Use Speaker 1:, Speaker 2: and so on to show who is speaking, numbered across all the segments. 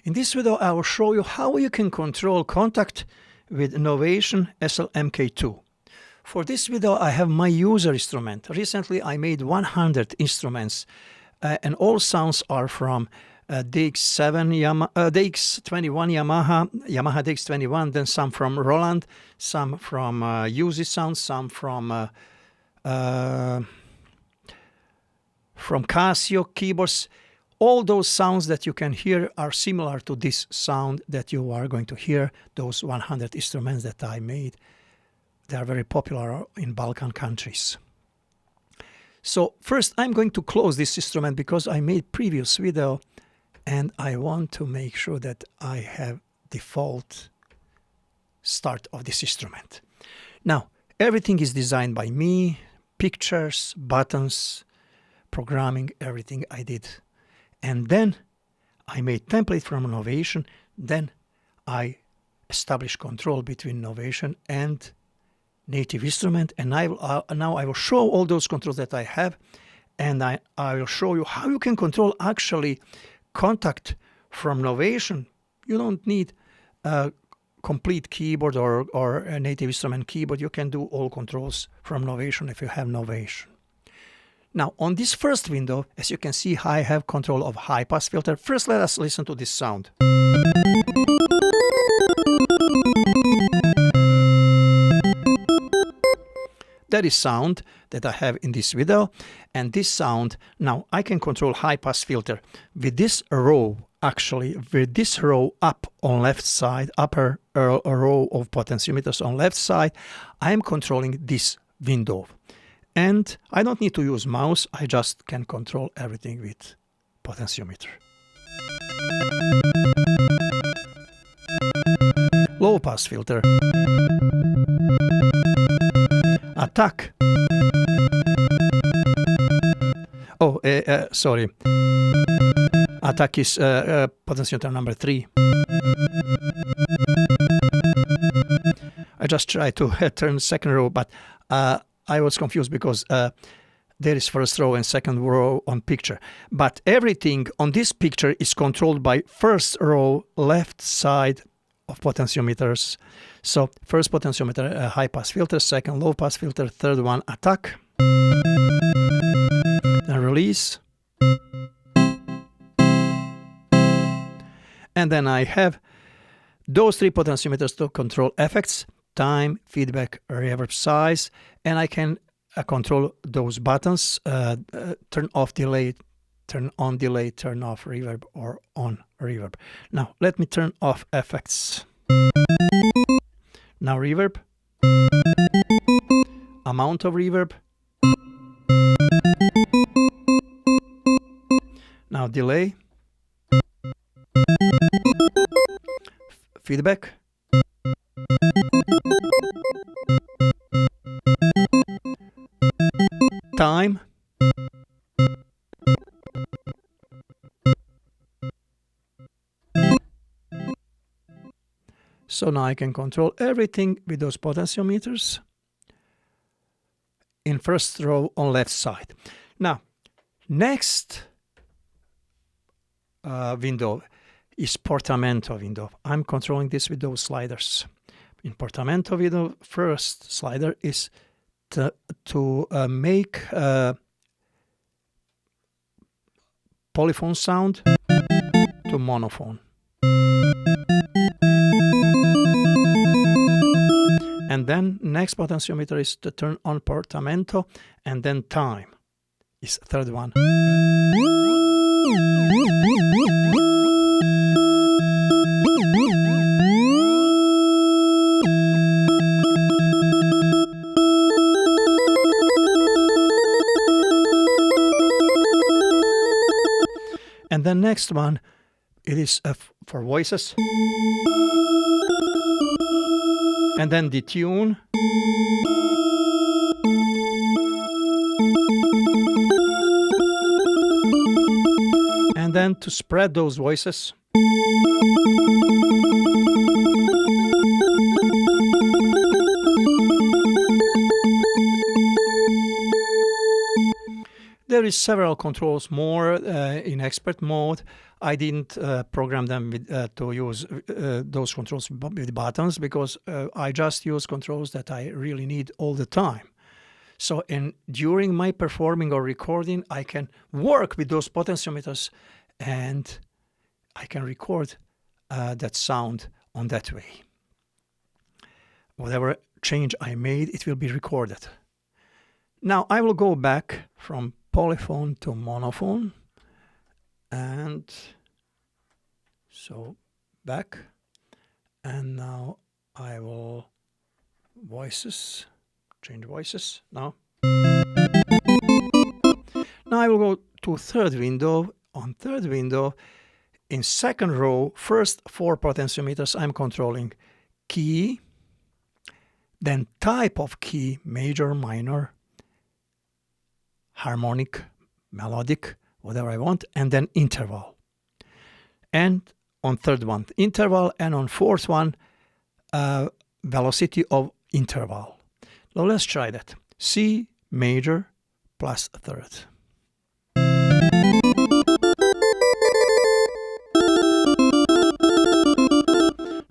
Speaker 1: In this video I will show you how you can control Kontakt with Novation MK2. For this video I have my user instrument. Recently I made 100 instruments and all sounds are from DX21 Yamaha DX21, then some from Roland, some from UZ Sound, some from Casio keyboards. All those sounds that you can hear are similar to this sound that you are going to hear, those 100 instruments that I made. They are very popular in Balkan countries. So first I'm going to close this instrument because I made previous video and I want to make sure that I have default start of this instrument. Now everything is designed by me, pictures, buttons, programming, everything I did. And then I made template from Novation, then I established control between Novation and native instrument, and now I will show all those controls that I have, and I will show you how you can control actually Kontakt from Novation. You don't need a complete keyboard or a native instrument keyboard. You can do all controls from Novation if you have Novation. Now on this first window, as you can see, I have control of high pass filter. First let us listen to this sound. That is sound that I have in this video, and this sound, now I can control high pass filter with this row, actually with this row up on left side, upper row of potentiometers on left side. I am controlling this window. And I don't need to use mouse, I just can control everything with potentiometer. Low pass filter. Attack. Oh, sorry. Attack is potentiometer number 3. I just tried to turn second row, but I was confused because there is first row and second row on picture. But everything on this picture is controlled by first row left side of potentiometers. So first potentiometer high pass filter, second low pass filter, third one attack. Then release. And then I have those 3 potentiometers to control effects: time, feedback, reverb size, and I can control those buttons, turn off delay, turn on delay, turn off reverb, or on reverb. Now let me turn off effects. Now reverb, amount of reverb, now delay, feedback, time, so now I can control everything with those potentiometers in first row on left side. Now next window is portamento window. I'm controlling this with those sliders. In portamento window, first slider is to make polyphone sound to monophone. And then next potentiometer is to turn on portamento, and then time is third one. And the next one, it is for voices. And then detune. And then to spread those voices. There is several controls more in expert mode. I didn't program them with, to use those controls with buttons, because I just use controls that I really need all the time. So during my performing or recording, I can work with those potentiometers and I can record that sound on that way. Whatever change I made, it will be recorded. Now I will go back from polyphone to monophone, and so back, and now I will voices, change voices now. Now I will go to third window. On third window, in second row, first 4 potentiometers, I'm controlling key, then type of key, major, minor, harmonic, melodic, whatever I want, and then interval. And on third one, interval, and on fourth one, velocity of interval. Now let's try that. C major plus third.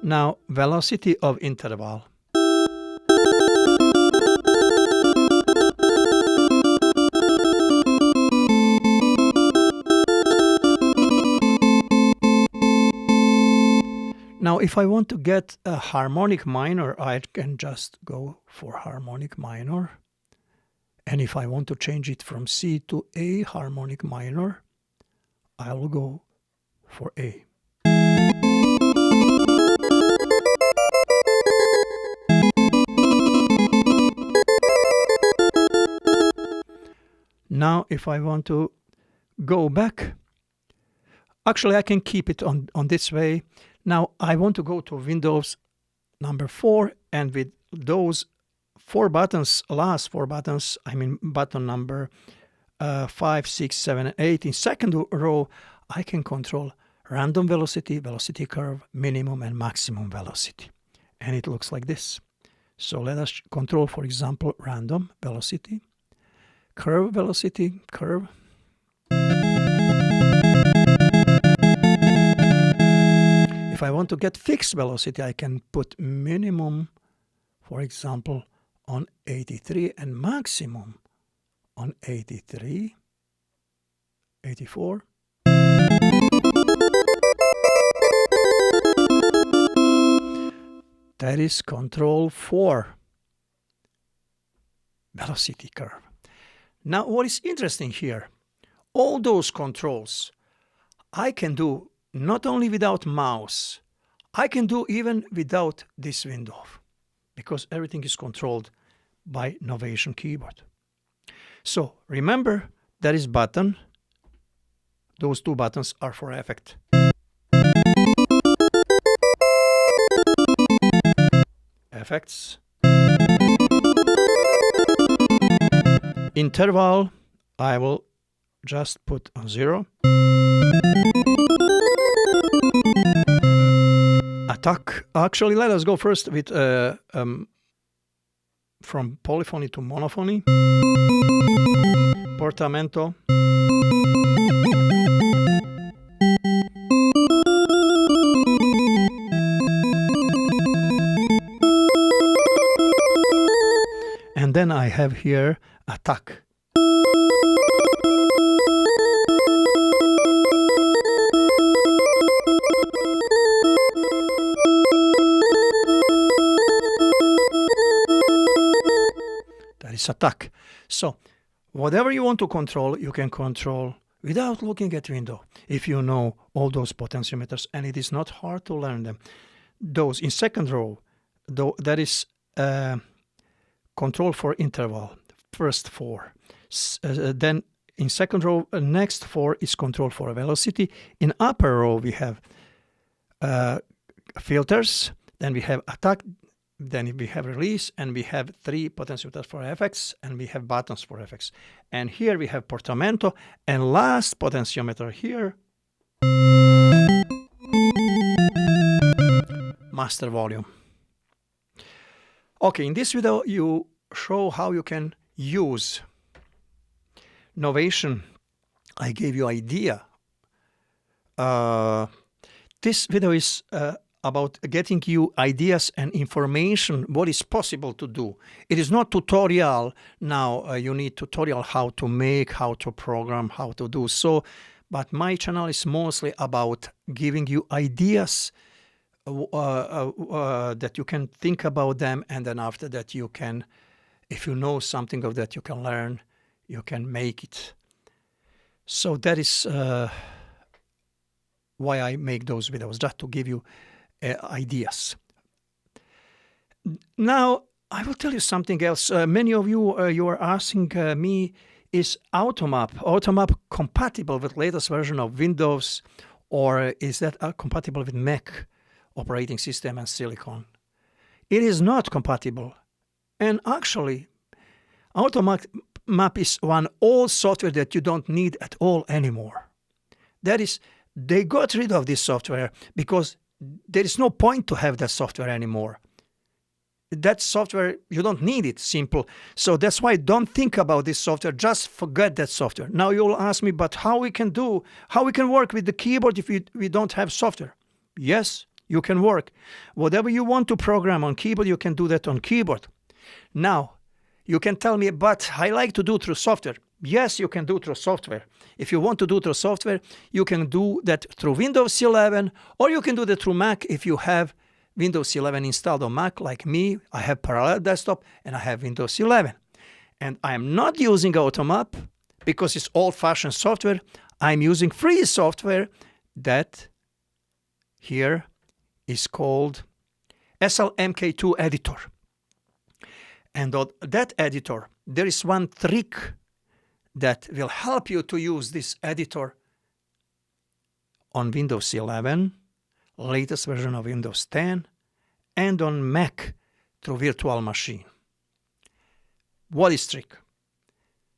Speaker 1: Now velocity of interval. Now, if I want to get a harmonic minor, I can just go for harmonic minor. And if I want to change it from C to A harmonic minor, I will go for A. Now, if I want to go back, actually I can keep it on this way. Now I want to go to Windows number 4, and with those 4 buttons, last 4 buttons, I mean button number 5, 6, 7, and 8, in second row, I can control random velocity, velocity curve, minimum and maximum velocity. And it looks like this. So let us control, for example, random velocity, curve velocity, curve. If I want to get fixed velocity, I can put minimum, for example, on 83 and maximum on 83, 84. That is control for velocity curve. Now, what is interesting here, all those controls I can do not only without mouse, I can do even without this window, because everything is controlled by Novation keyboard. So remember, there is button. Those 2 buttons are for effect. Effects. Interval, I will just put on 0. Attack. Actually, let us go first with from polyphony to monophony. Portamento. And then I have here attack. Attack. So whatever you want to control, you can control without looking at window, if you know all those potentiometers, and it is not hard to learn them. Those in second row, though, that is control for interval, first 4. Then in second row, next 4 is control for velocity. In upper row, we have filters, then we have attack, then we have release, and we have 3 potentiometers for effects, and we have buttons for effects. And here we have portamento, and last potentiometer here, master volume. Okay, in this video you show how you can use Novation. I gave you idea this video is about getting you ideas and information what is possible to do. It is not tutorial now. You need tutorial how to make, how to program, how to do so. But my channel is mostly about giving you ideas that you can think about them, and then after that you can, if you know something of that, you can learn, you can make it. So that is why I make those videos, just to give you ideas. Now, I will tell you something else. Many of you, you are asking me, is Automap compatible with latest version of Windows, or is that compatible with Mac operating system and Silicon? It is not compatible. And actually, Automap is one old software that you don't need at all anymore. That is, they got rid of this software because there is no point to have that software anymore. That software, you don't need it, simple. So that's why don't think about this software, just forget that software. Now you'll ask me, but how we can work with the keyboard if we don't have software? Yes, you can work. Whatever you want to program on keyboard, you can do that on keyboard. Now, you can tell me, but I like to do through software. Yes, you can do through software. If you want to do through software, you can do that through Windows 11, or you can do that through Mac if you have Windows 11 installed on Mac, like me. I have parallel desktop and I have Windows 11. And I am not using Automap because it's old-fashioned software. I'm using free software that here is called MK2 editor. And on that editor, there is one trick that will help you to use this editor on Windows 11, latest version of Windows 10, and on Mac through virtual machine. What is trick?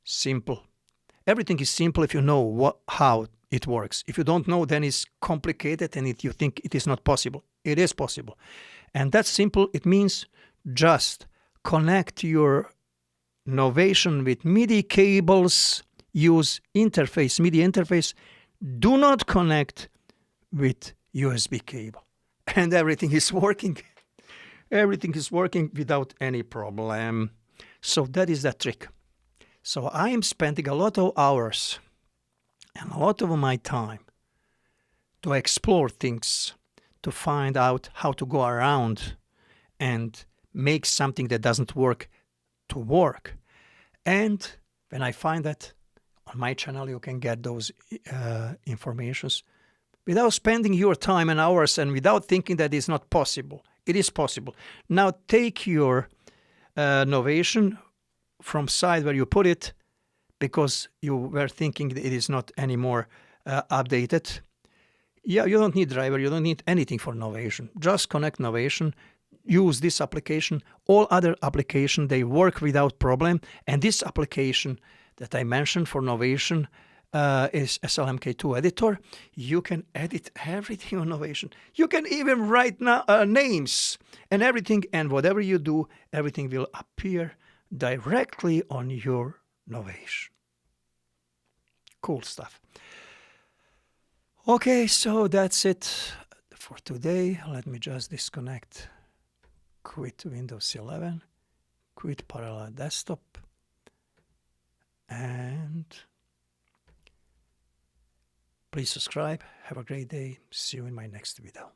Speaker 1: Simple. Everything is simple if you know how it works. If you don't know, then it's complicated, and you think it is not possible. It is possible. And that's simple. It means just connect your Novation with MIDI cables, use interface, MIDI interface. Do not connect with USB cable. And everything is working. Everything is working without any problem. So that is the trick. So I am spending a lot of hours and a lot of my time to explore things, to find out how to go around and make something that doesn't work to work. And when I find that, on my channel you can get those informations without spending your time and hours and without thinking that it's not possible. It is possible. Now take your Novation from side where you put it, because you were thinking that it is not anymore updated. Yeah, you don't need driver, you don't need anything for Novation. Just connect Novation, use this application. All other applications, they work without problem. And this application that I mentioned for Novation is SLMK2 editor. You can edit everything on Novation. You can even write names and everything, and whatever you do, everything will appear directly on your Novation. Cool stuff. Okay, so that's it for today. Let me just disconnect, quit Windows 11, quit parallel desktop, and please subscribe. Have a great day. See you in my next video.